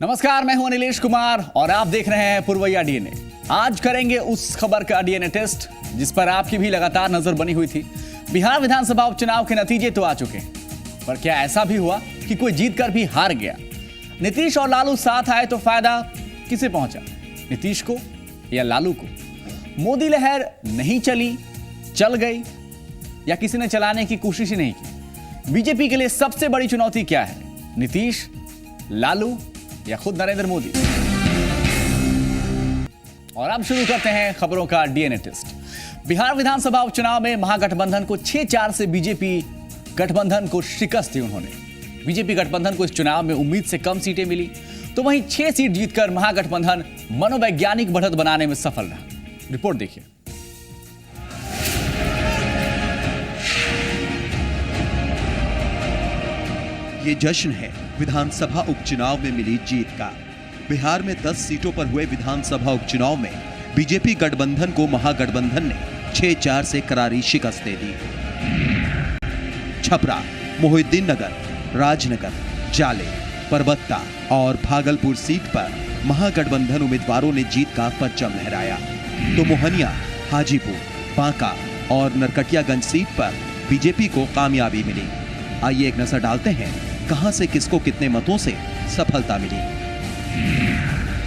नमस्कार, मैं हूं अनिलेश कुमार और आप देख रहे हैं पुरवैया डीएनए। आज करेंगे उस खबर का डीएनए टेस्ट जिस पर आपकी भी लगातार नजर बनी हुई थी। बिहार विधानसभा उपचुनाव के नतीजे तो आ चुके हैं, पर क्या ऐसा भी हुआ कि कोई जीतकर भी हार गया? नीतीश और लालू साथ आए तो फायदा किसे पहुंचा, नीतीश को या लालू को? मोदी लहर नहीं चली, चल गई, या किसी ने चलाने की कोशिश ही नहीं की? बीजेपी के लिए सबसे बड़ी चुनौती क्या है? नीतीश, लालू या खुद नरेंद्र मोदी? और अब शुरू करते हैं खबरों का डीएनए टेस्ट। बिहार विधानसभा उपचुनाव में महागठबंधन को 6-4 से बीजेपी गठबंधन को शिकस्त दी उन्होंने। बीजेपी गठबंधन को इस चुनाव में उम्मीद से कम सीटें मिली, तो वहीं 6 सीट जीतकर महागठबंधन मनोवैज्ञानिक बढ़त बनाने में सफल रहा। रिपोर्ट देखिए। ये जश्न है विधानसभा उपचुनाव में मिली जीत का। बिहार में 10 सीटों पर हुए विधानसभा उपचुनाव में बीजेपी गठबंधन को महागठबंधन ने 6-4 से करारी शिकस्त दे दी। छपरा, मोहिउद्दीन नगर, राजनगर, जाले, परबत्ता और भागलपुर सीट पर महागठबंधन उम्मीदवारों ने जीत का परचम लहराया, तो मोहनिया, हाजीपुर, बांका और नरकटियागंज सीट पर बीजेपी को कामयाबी मिली। आइए एक नजर डालते हैं कहां से किसको कितने मतों से सफलता मिली।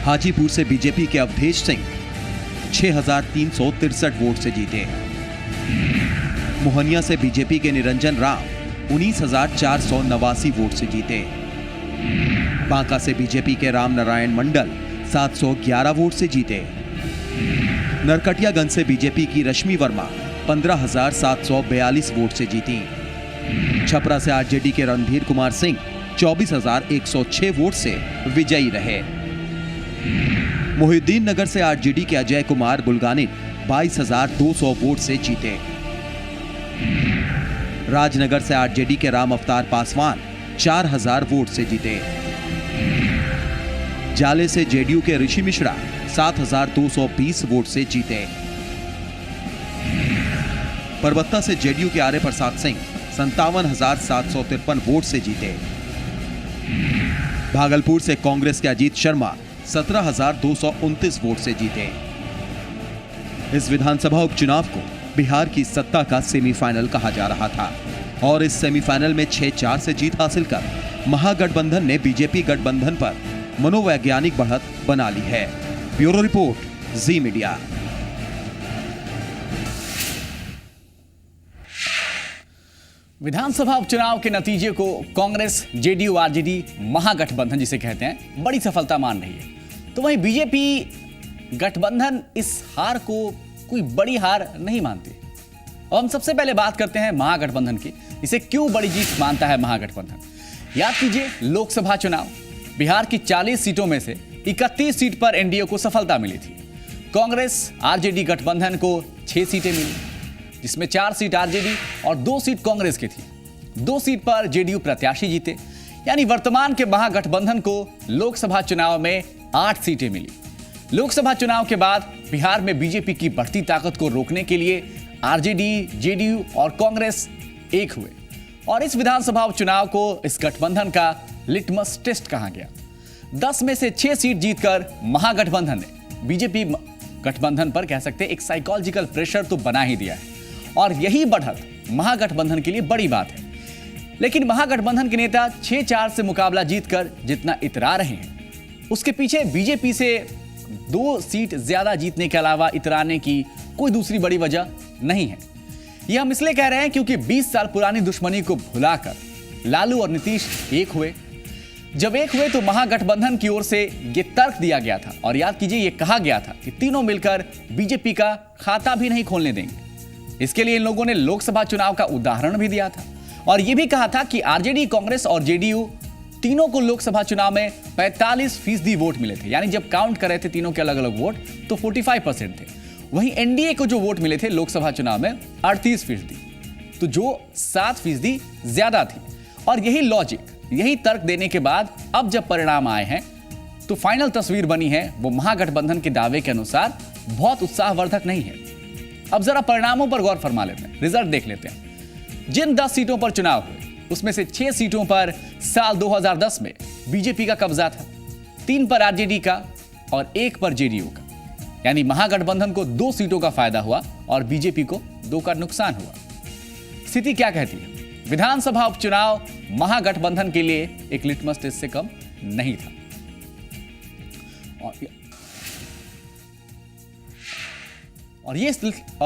हाजीपुर से बीजेपी के अवधेश सिंह 6,363 वोट से जीते। मोहनिया से बीजेपी के निरंजन राम 19,489 वोट से जीते। बांका से बीजेपी के राम नारायण मंडल 711 वोट से जीते। नरकटियागंज से बीजेपी की रश्मि वर्मा 15,742 वोट से जीती। छपरा से आरजेडी के रणधीर कुमार सिंह 24,106 वोट से विजयी रहे। मोहिउद्दीन नगर से आरजेडी के अजय कुमार बुल्गानिन 22,200 वोट से जीते। राजनगर से आरजेडी के राम अवतार पासवान 4,000 वोट से जीते। जाले से जेडीयू के ऋषि मिश्रा 7,220 वोट से जीते। परबत्ता से जेडीयू के आर्य प्रसाद सिंह 57,753 वोट से जीते। भागलपुर से कांग्रेस के अजीत शर्मा 17,229 वोट से जीते। इस विधानसभा उपचुनाव को बिहार की सत्ता का सेमीफाइनल कहा जा रहा था और इस सेमीफाइनल में 6-4 से जीत हासिल कर महागठबंधन ने बीजेपी गठबंधन पर मनोवैज्ञानिक बढ़त बना ली है। ब्यूरो रिपोर्ट, जी मीडिया। विधानसभा उपचुनाव के नतीजे को कांग्रेस, जेडीयू, आरजेडी महागठबंधन जिसे कहते हैं बड़ी सफलता मान रही है, तो वहीं बीजेपी गठबंधन इस हार को कोई बड़ी हार नहीं मानते। और हम सबसे पहले बात करते हैं महागठबंधन की, इसे क्यों बड़ी जीत मानता है महागठबंधन। याद कीजिए लोकसभा चुनाव, बिहार की 40 सीटों में से 31 सीट पर एनडीए को सफलता मिली थी। कांग्रेस आरजेडी गठबंधन को 6 सीटें मिली, जिसमें 4 सीट आरजेडी और 2 सीट कांग्रेस की थी। 2 सीट पर जेडीयू प्रत्याशी जीते, यानी वर्तमान के महागठबंधन को लोकसभा चुनाव में 8 सीटें मिली। लोकसभा चुनाव के बाद बिहार में बीजेपी की बढ़ती ताकत को रोकने के लिए आरजेडी, जेडीयू और कांग्रेस एक हुए और इस विधानसभा उपचुनाव को इस गठबंधन का लिटमस टेस्ट कहा गया। 10 में से 6 सीट जीतकर महागठबंधन ने बीजेपी गठबंधन पर कह सकते हैं एक साइकोलॉजिकल प्रेशर तो बना ही दिया है और यही बढ़त महागठबंधन के लिए बड़ी बात है। लेकिन महागठबंधन के नेता 6-4 से मुकाबला जीतकर जितना इतरा रहे हैं, उसके पीछे बीजेपी से 2 सीट ज्यादा जीतने के अलावा इतराने की कोई दूसरी बड़ी वजह नहीं है। यह हम इसलिए कह रहे हैं क्योंकि 20 साल पुरानी दुश्मनी को भुलाकर लालू और नीतीश एक हुए। जब एक हुए तो महागठबंधन की ओर से यह तर्क दिया गया था और याद कीजिए यह कहा गया था कि तीनों मिलकर बीजेपी का खाता भी नहीं खोलने देंगे। इसके लिए इन लोगों ने लोकसभा चुनाव का उदाहरण भी दिया था और यह भी कहा था कि आरजेडी, कांग्रेस और जेडीयू तीनों को लोकसभा चुनाव में 45% वोट मिले थे, यानी जब काउंट कर रहे थे तीनों के अलग अलग वोट तो 45% थे। वहीं एनडीए को जो वोट मिले थे लोकसभा चुनाव में 38%, तो जो 7% ज्यादा थी। और यही लॉजिक, यही तर्क देने के बाद अब जब परिणाम आए हैं तो फाइनल तस्वीर बनी है वो महागठबंधन के दावे के अनुसार बहुत उत्साहवर्धक नहीं है। अब जरा परिणामों पर गौर फरमा लेते हैं, रिजल्ट देख लेते हैं। जिन 10 सीटों पर चुनाव हुए उसमें से 6 सीटों पर साल 2010 में बीजेपी का कब्जा था, 3 पर आरजेडी का और 1 पर जेडीयू का। यानी महागठबंधन को 2 सीटों का फायदा हुआ और बीजेपी को 2 का नुकसान हुआ। स्थिति क्या कहती है? विधानसभा उपचुनाव महागठबंधन के लिए एक लिटमस टेस्ट से कम नहीं था। और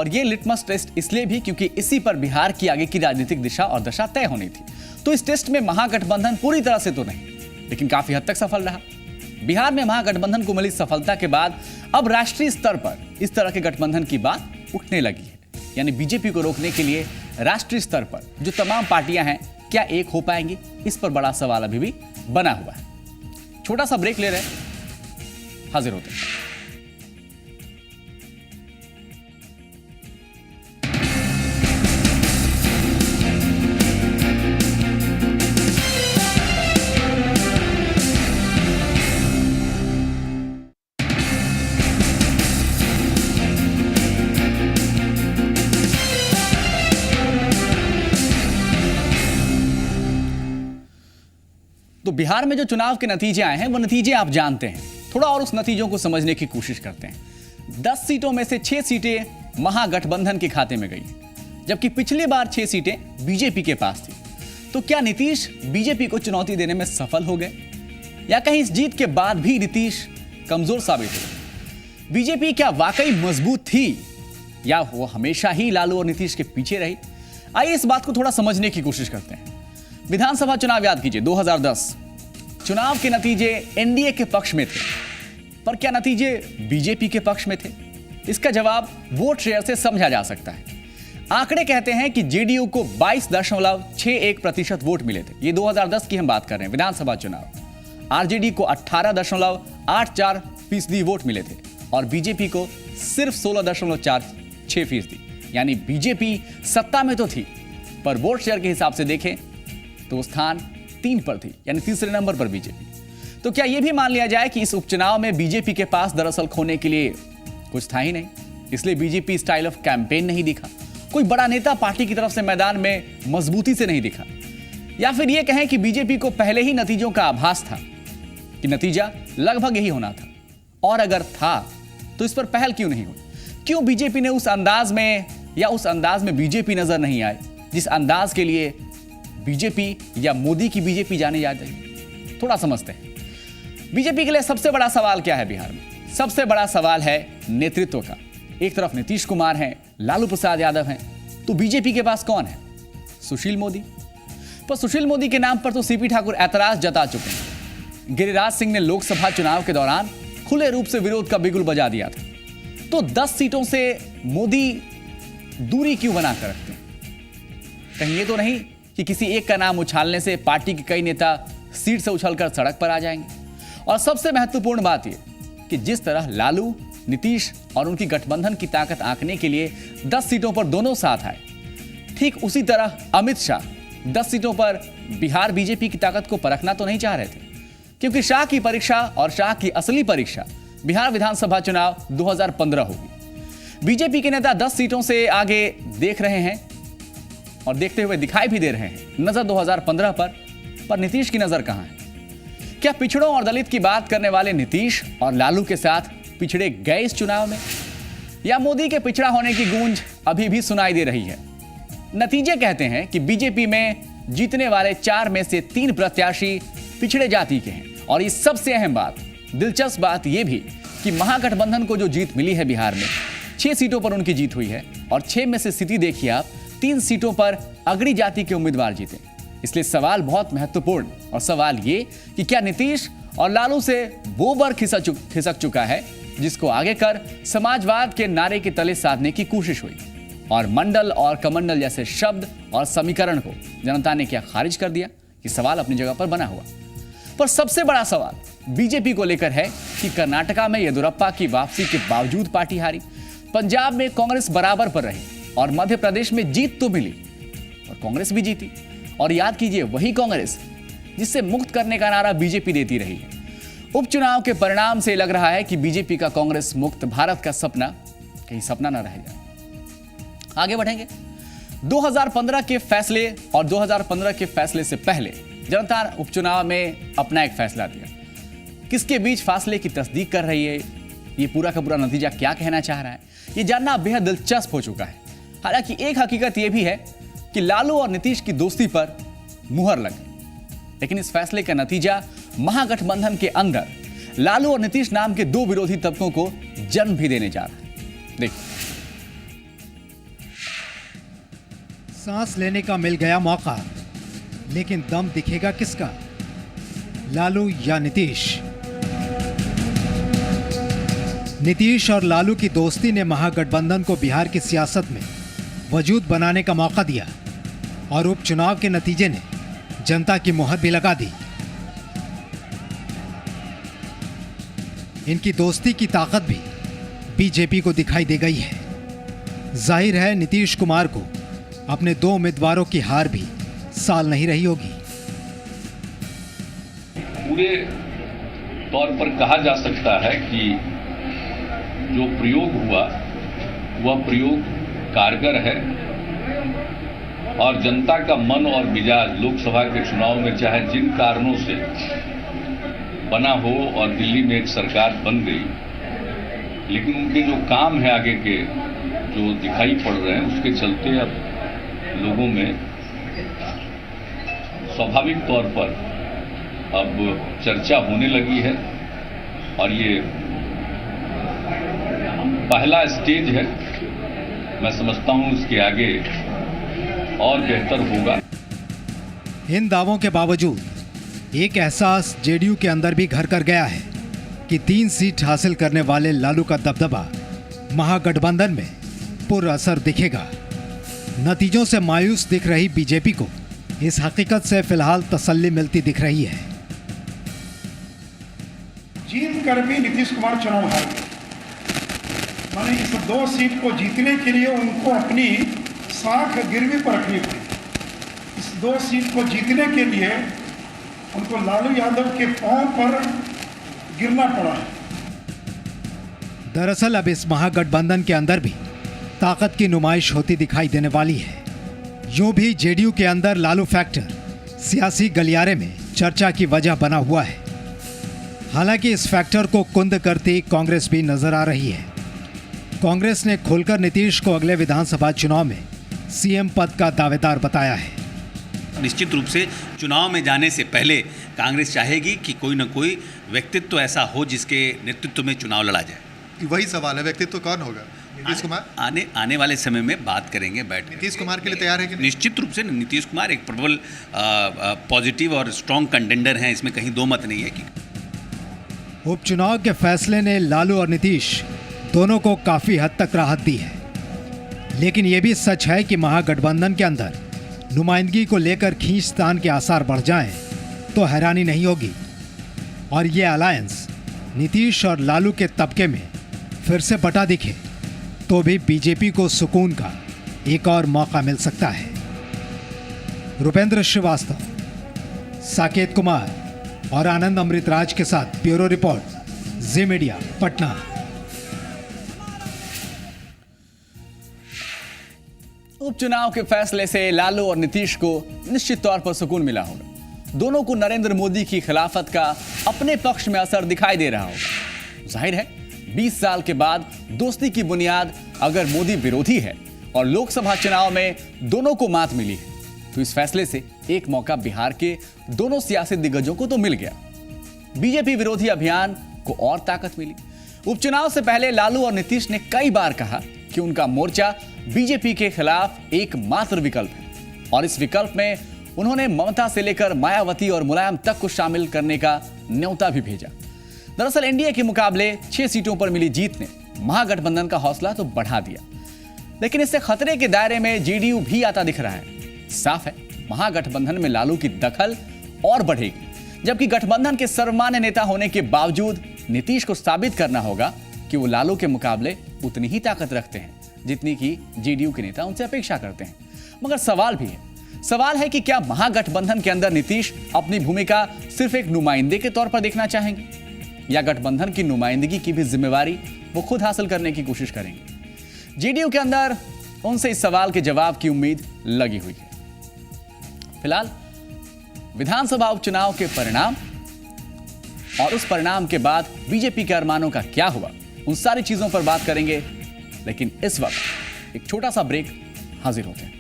ये लिटमस टेस्ट इसलिए भी क्योंकि इसी पर बिहार की आगे की राजनीतिक दिशा और दशा तय होनी थी। तो इस टेस्ट में महागठबंधन पूरी तरह से तो नहीं, लेकिन काफी हद तक सफल रहा। बिहार में महागठबंधन को मिली सफलता के बाद अब राष्ट्रीय स्तर पर इस तरह के गठबंधन की बात उठने लगी है। यानी बीजेपी को रोकने के लिए राष्ट्रीय स्तर पर जो तमाम पार्टियां हैं, क्या एक हो पाएंगी? इस पर बड़ा सवाल अभी भी बना हुआ है। छोटा सा ब्रेक ले रहे हैं, हाजिर होते हैं। तो बिहार में जो चुनाव के नतीजे आए हैं वो नतीजे आप जानते हैं। थोड़ा और उस नतीजों को समझने की कोशिश करते हैं। 10 सीटों में से 6 सीटें महागठबंधन के खाते में गई, जबकि पिछली बार 6 सीटें बीजेपी के पास थी। तो क्या नीतीश बीजेपी को चुनौती देने में सफल हो गए, या कहीं इस जीत के बाद भी नीतीश कमजोर साबित हो? बीजेपी क्या वाकई मजबूत थी, या वो हमेशा ही लालू और नीतीश के पीछे रही? आइए इस बात को थोड़ा समझने की कोशिश करते हैं। विधानसभा चुनाव याद कीजिए, 2010 चुनाव के नतीजे एनडीए के पक्ष में थे, पर क्या नतीजे बीजेपी के पक्ष में थे? इसका जवाब वोट शेयर से समझा जा सकता है। आंकड़े कहते हैं कि जेडीयू को 22.61% वोट मिले थे। ये 2010 की हम बात कर रहे हैं, विधानसभा चुनाव। आरजेडी को 18.84% वोट मिले थे और बीजेपी को सिर्फ 16.46%। यानी बीजेपी सत्ता में तो थी, पर वोट शेयर के हिसाब से देखें तो स्थान 3 पर थी, यानी तीसरे नंबर पर बीजेपी। तो क्या यह भी मान लिया जाए कि इस उपचुनाव में बीजेपी के पास दरअसल खोने के लिए कुछ था ही नहीं, इसलिए बीजेपी स्टाइल ऑफ कैंपेन नहीं दिखा, कोई बड़ा नेता पार्टी की तरफ से मैदान में मजबूती से नहीं दिखा? या फिर यह कहें कि बीजेपी को पहले ही नतीजों का आभास था कि नतीजा लगभग यही होना था, और अगर था तो इस पर पहल क्यों नहीं हुई? क्यों बीजेपी ने उस अंदाज में बीजेपी नजर नहीं आए जिस अंदाज के लिए बीजेपी या मोदी की बीजेपी जाने जाते हैं? थोड़ा समझते हैं। बीजेपी के लिए सबसे बड़ा सवाल क्या है बिहार में? सबसे बड़ा सवाल है नेतृत्व का। एक तरफ नीतीश कुमार हैं, लालू प्रसाद यादव हैं, तो बीजेपी के पास कौन है? सुशील मोदी। पर सुशील मोदी के नाम पर तो सीपी ठाकुर ऐतराज जता चुके हैं। गिरिराज सिंह ने लोकसभा चुनाव के दौरान खुले रूप से विरोध का बिगुल बजा दिया था। तो 10 सीटों से मोदी दूरी क्यों बनाकर रखते हैं? कहीं ये तो नहीं कि किसी एक का नाम उछालने से पार्टी के कई नेता सीट से उछलकर सड़क पर आ जाएंगे? और सबसे महत्वपूर्ण बात यह कि जिस तरह लालू, नीतीश और उनकी गठबंधन की ताकत आंकने के लिए 10 सीटों पर दोनों साथ आए, ठीक उसी तरह अमित शाह 10 सीटों पर बिहार बीजेपी की ताकत को परखना तो नहीं चाह रहे थे, क्योंकि शाह की परीक्षा और शाह की असली परीक्षा बिहार विधानसभा चुनाव 2015 होगी। बीजेपी के नेता 10 सीटों से आगे देख रहे हैं और देखते हुए दिखाई भी दे रहे हैं। नजर 2015 पर नीतीश की नजर कहां है? क्या पिछड़ों और दलित की बात करने वाले नीतीश और लालू के साथ पिछड़े गए इस चुनाव में, या मोदी के पिछड़ा होने की गूंज अभी भी सुनाई दे रही है? नतीजे कहते हैं कि बीजेपी में जीतने वाले 4 में से 3 प्रत्याशी पिछड़े जाति के हैं। और इस सबसे अहम बात, दिलचस्प बात यह भी कि महागठबंधन को जो जीत मिली है बिहार में, 6 सीटों पर उनकी जीत हुई है और 6 में से स्थिति देखिए आप, 3 सीटों पर अगड़ी जाति के उम्मीदवार जीते। इसलिए सवाल बहुत महत्वपूर्ण, और सवाल ये कि क्या नीतीश और लालू से वो वर्ग खिसक चुका है जिसको आगे कर समाजवाद के नारे के तले साधने की कोशिश हुई, और मंडल और कमंडल जैसे शब्द और समीकरण को जनता ने क्या खारिज कर दिया? ये सवाल अपनी जगह पर बना हुआ। पर सबसे बड़ा सवाल बीजेपी को लेकर है कि कर्नाटका में येदियुरप्पा की वापसी के बावजूद पार्टी हारी, पंजाब में कांग्रेस बराबर पर रही, और मध्य प्रदेश में जीत तो मिली और कांग्रेस भी जीती। और याद कीजिए, वही कांग्रेस जिससे मुक्त करने का नारा बीजेपी देती रही है। उपचुनाव के परिणाम से लग रहा है कि बीजेपी का कांग्रेस मुक्त भारत का सपना कहीं सपना न रह जाए। आगे बढ़ेंगे। 2015 के फैसले और 2015 के फैसले से पहले जनता ने उपचुनाव में अपना एक फैसला दिया। किसके बीच फासले की तस्दीक कर रही है, ये पूरा का पूरा नतीजा क्या कहना चाह रहा है, ये जानना बेहद दिलचस्प हो चुका है। हालांकि एक हकीकत यह भी है कि लालू और नीतीश की दोस्ती पर मुहर लग गई, लेकिन इस फैसले का नतीजा महागठबंधन के अंदर लालू और नीतीश नाम के दो विरोधी तबकों को जन्म भी देने जा रहा है। देखिए, सांस लेने का मिल गया मौका, लेकिन दम दिखेगा किसका, लालू या नीतीश? नीतीश और लालू की दोस्ती ने महागठबंधन को बिहार की सियासत में वजूद बनाने का मौका दिया और उपचुनाव के नतीजे ने जनता की मुहर भी लगा दी। इनकी दोस्ती की ताकत भी बीजेपी को दिखाई दे गई है। जाहिर है नीतीश कुमार को अपने दो उम्मीदवारों की हार भी साल नहीं रही होगी। पूरे तौर पर कहा जा सकता है कि जो प्रयोग हुआ वह प्रयोग कारगर है और जनता का मन और मिजाज लोकसभा के चुनाव में चाहे जिन कारणों से बना हो और दिल्ली में एक सरकार बन गई, लेकिन उनके जो काम है आगे के जो दिखाई पड़ रहे हैं उसके चलते अब लोगों में स्वाभाविक तौर पर अब चर्चा होने लगी है और ये पहला स्टेज है। मैं समझता हूं इसके आगे और बेहतर होगा। इन दावों के बावजूद एक एहसास जेडीयू के अंदर भी घर कर गया है कि 3 सीट हासिल करने वाले लालू का दबदबा महागठबंधन में पुरअसर दिखेगा। नतीजों से मायूस दिख रही बीजेपी को इस हकीकत से फिलहाल तसल्ली मिलती दिख रही है। जीत कर भी नीतीश कुमार चुनाव हार गए। माने इस 2 सीट को जीतने के लिए उनको अपनी साख गिरवी पर रखनी पड़ी। इस 2 सीट को जीतने के लिए उनको लालू यादव के पांव पर गिरना पड़ा है। दरअसल अब इस महागठबंधन के अंदर भी ताकत की नुमाइश होती दिखाई देने वाली है। यूं भी जेडीयू के अंदर लालू फैक्टर सियासी गलियारे में चर्चा की वजह बना हुआ है। हालांकि इस फैक्टर को कुंद करती कांग्रेस भी नजर आ रही है। कांग्रेस ने खुलकर नीतीश को अगले विधानसभा चुनाव में सीएम पद का दावेदार बताया है। निश्चित रूप से चुनाव में जाने से पहले कांग्रेस चाहेगी कि कोई न कोई व्यक्तित्व ऐसा हो जिसके नेतृत्व में चुनाव लड़ा जाए। वही सवाल है, व्यक्तित्व कौन होगा? नीतीश कुमार? आने वाले समय में बात करेंगे बैठ के। नीतीश कुमार के लिए तैयार है कि नहीं? निश्चित रूप से नीतीश कुमार एक प्रबल पॉजिटिव और स्ट्रॉन्ग कंटेंडर हैं, इसमें कहीं दो मत नहीं है कि। उपचुनाव के फैसले ने लालू और नीतीश दोनों को काफी हद तक राहत दी है, लेकिन यह भी सच है कि महागठबंधन के अंदर नुमाइंदगी को लेकर खींचतान के आसार बढ़ जाएं तो हैरानी नहीं होगी और ये अलायंस नीतीश और लालू के तबके में फिर से बटा दिखे तो भी बीजेपी को सुकून का एक और मौका मिल सकता है। रुपेंद्र श्रीवास्तव, साकेत कुमार और आनंद अमृतराज के साथ ब्यूरो रिपोर्ट, जी मीडिया, पटना। उपचुनाव के फैसले से लालू और नीतीश को निश्चित तौर पर सुकून मिला होगा। दोनों को नरेंद्र मोदी की खिलाफत का अपने पक्ष में असर दिखाई दे रहा होगा। जाहिर है 20 साल के बाद दोस्ती की बुनियाद अगर मोदी विरोधी है और लोकसभा चुनाव में दोनों को मात मिली है तो इस फैसले से एक मौका बिहार के दोनों सियासी दिग्गजों को तो मिल गया। बीजेपी विरोधी अभियान को और ताकत मिली। उपचुनाव से पहले लालू और नीतीश ने कई बार कहा कि उनका मोर्चा बीजेपी के खिलाफ एकमात्र विकल्प है और इस विकल्प में उन्होंने ममता से लेकर मायावती और मुलायम तक को शामिल करने का न्योता भी भेजा। दरअसल एनडीए के मुकाबले 6 सीटों पर मिली जीत ने महागठबंधन का हौसला तो बढ़ा दिया, लेकिन इससे खतरे के दायरे में जेडीयू भी आता दिख रहा है। साफ है महागठबंधन में लालू की दखल और बढ़ेगी, जबकि गठबंधन के सर्वमान्य नेता होने के बावजूद नीतीश को साबित करना होगा कि वो लालू के मुकाबले उतनी ही ताकत रखते हैं जितनी कि जेडीयू के नेता उनसे अपेक्षा करते हैं। मगर सवाल भी है, सवाल है कि क्या महागठबंधन के अंदर नीतीश अपनी भूमिका सिर्फ एक नुमाइंदे के तौर पर देखना चाहेंगे या गठबंधन की नुमाइंदगी की भी जिम्मेवारी वो खुद हासिल करने की कोशिश करेंगे। जेडीयू के अंदर उनसे इस सवाल के जवाब की उम्मीद लगी हुई है। फिलहाल विधानसभा उपचुनाव के परिणाम और उस परिणाम के बाद बीजेपी के अरमानों का क्या हुआ, उन सारी चीजों पर बात करेंगे। लेकिन इस वक्त एक छोटा सा ब्रेक, हाजिर होते हैं।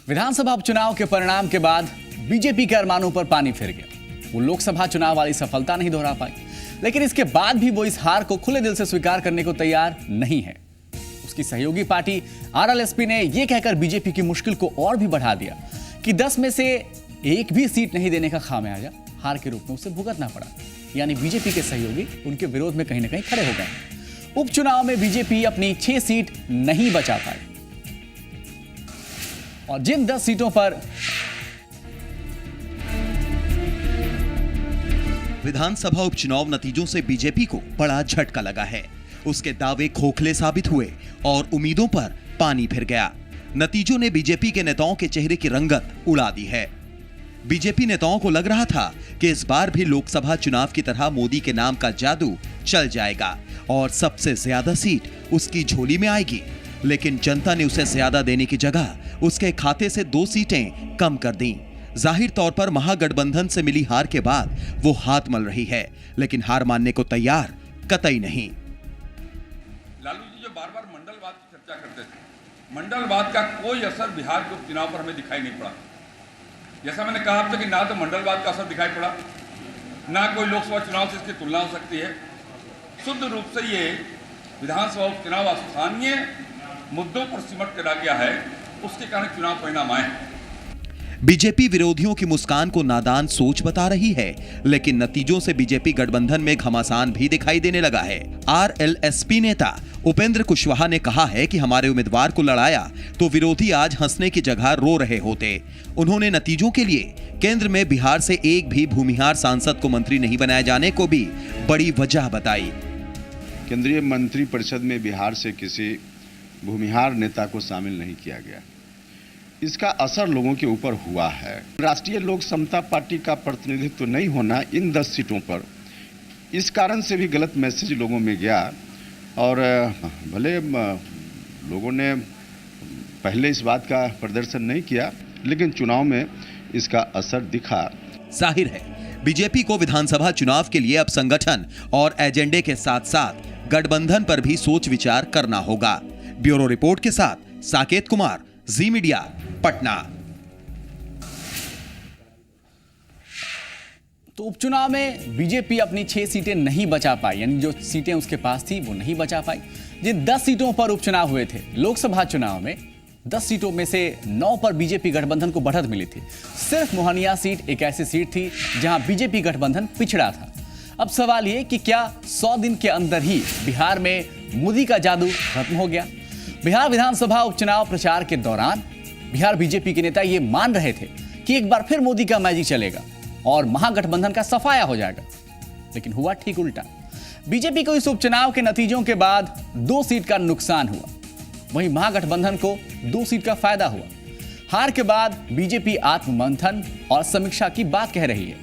विधानसभा उपचुनाव के परिणाम के बाद बीजेपी के अरमानों पर पानी फिर गया। वो लोकसभा चुनाव वाली सफलता नहीं दोहरा पाई, लेकिन इसके बाद भी वो इस हार को खुले दिल से स्वीकार करने को तैयार नहीं है। उसकी सहयोगी पार्टी आरएलएसपी ने यह कहकर बीजेपी की मुश्किल को और भी बढ़ा दिया कि 10 में से एक भी सीट नहीं देने का खामियाजा हार के रूप में उसे भुगतना पड़ा। यानी बीजेपी के सहयोगी उनके विरोध में कहीं ना कहीं खड़े हो गए। उपचुनाव में बीजेपी अपनी 6 सीट नहीं बचा पाई और जिन 10 सीटों पर विधानसभा उपचुनाव नतीजों से बीजेपी को बड़ा झटका लगा है। उसके दावे खोखले साबित हुए और उम्मीदों पर पानी फिर गया। नतीजों ने बीजेपी के नेताओं के चेहरे की रंगत उड़ा दी है। बीजेपी नेताओं को लग रहा था कि इस बार भी लोकसभा चुनाव की तरह मोदी के नाम का जादू चल जाएगा और सबसे ज्यादा सीट उसकी झोली में आएगी। लेकिन जनता ने उसे ज्यादा देने की जगह उसके खाते से 2 सीटें कम कर दी। जाहिर तौर पर महागठबंधन से मिली हार के बाद वो हाथ मल रही है, लेकिन हार मानने को तैयार कतई नहीं। लालू जी जो बार-बार मंडलवाद की चर्चा करते थे, मंडलवाद का कोई असर बिहार के उपचुनाव पर हमें दिखाई नहीं पड़ा। जैसा मैंने कहा आपसे कि ना तो मंडलवाद का असर दिखाई पड़ा, ना कोई लोकसभा चुनाव से इसकी तुलना हो सकती है। शुद्ध रूप से ये विधानसभा उपचुनाव स्थानीय मुद्दों पर सिमट कर आ गया है, उसके कारण चुनाव परिणाम आए। बीजेपी विरोधियों की मुस्कान को नादान सोच बता रही है, लेकिन नतीजों से बीजेपी गठबंधन में घमासान भी दिखाई देने लगा है। आरएलएसपी नेता उपेंद्र कुशवाहा ने कहा है कि हमारे उम्मीदवार को लड़ाया तो विरोधी आज हंसने की जगह रो रहे होते। उन्होंने नतीजों के लिए केंद्र में बिहार से एक भी भूमिहार सांसद को मंत्री नहीं बनाए जाने को भी बड़ी वजह बताई। केंद्रीय मंत्री परिषद में बिहार से किसी भूमिहार नेता को शामिल नहीं किया गया। इसका असर लोगों के ऊपर हुआ है। राष्ट्रीय लोक समता पार्टी का प्रतिनिधित्व नहीं होना इन 10 सीटों पर, इस कारण से भी गलत मैसेज लोगों में गया और भले लोगों ने पहले इस बात का प्रदर्शन नहीं किया, लेकिन चुनाव में इसका असर दिखा। जाहिर है बीजेपी को विधानसभा चुनाव के लिए अब संगठन और एजेंडे के साथ साथ गठबंधन पर भी सोच विचार करना होगा। ब्यूरो रिपोर्ट के साथ साकेत कुमार, जी मीडिया, पटना। तो उपचुनाव में बीजेपी अपनी 6 सीटें नहीं बचा पाई, यानी जो सीटें उसके पास थी वो नहीं बचा पाई। जिन 10 सीटों पर उपचुनाव हुए थे लोकसभा चुनाव में, 10 सीटों में से 9 पर बीजेपी गठबंधन को बढ़त मिली थी। सिर्फ मोहनिया सीट एक ऐसी सीट थी जहां बीजेपी गठबंधन पिछड़ा था। अब सवाल ये कि क्या 100 दिन के अंदर ही बिहार में मोदी का जादू खत्म हो गया? बिहार विधानसभा उपचुनाव प्रचार के दौरान बिहार बीजेपी के नेता ये मान रहे थे कि एक बार फिर मोदी का मैजिक चलेगा और महागठबंधन का सफाया हो जाएगा, लेकिन हुआ ठीक उल्टा। बीजेपी को इस उपचुनाव के नतीजों के बाद 2 सीट का नुकसान हुआ, वहीं महागठबंधन को 2 सीट का फायदा हुआ। हार के बाद बीजेपी आत्ममंथन और समीक्षा की बात कह रही है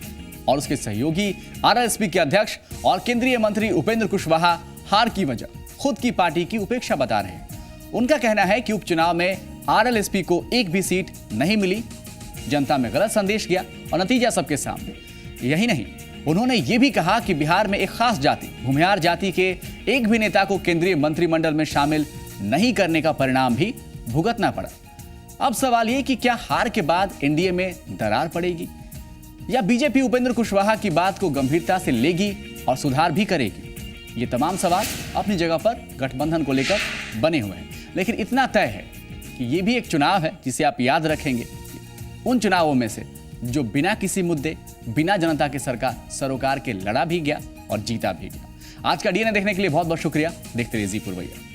और उसके सहयोगी आरएलएसपी के अध्यक्ष और केंद्रीय मंत्री उपेंद्र कुशवाहा हार की वजह खुद की पार्टी की उपेक्षा बता रहे हैं। उनका कहना है कि उपचुनाव में आरएलएसपी को एक भी सीट नहीं मिली, जनता में गलत संदेश गया और नतीजा सबके सामने। यही नहीं, उन्होंने ये भी कहा कि बिहार में एक खास जाति, भूमिहार जाति के एक भी नेता को केंद्रीय मंत्रिमंडल में शामिल नहीं करने का परिणाम भी भुगतना पड़ा। अब सवाल ये कि क्या हार के बाद एनडीए में दरार पड़ेगी या बीजेपी उपेंद्र कुशवाहा की बात को गंभीरता से लेगी और सुधार भी करेगी? ये तमाम सवाल अपनी जगह पर गठबंधन को लेकर बने हुए हैं, लेकिन इतना तय है कि ये भी एक चुनाव है जिसे आप याद रखेंगे उन चुनावों में से जो बिना किसी मुद्दे, बिना जनता के सरोकार के लड़ा भी गया और जीता भी गया। आज का डीएनए देखने के लिए बहुत बहुत शुक्रिया। देखते रहिए जी पुरवैया।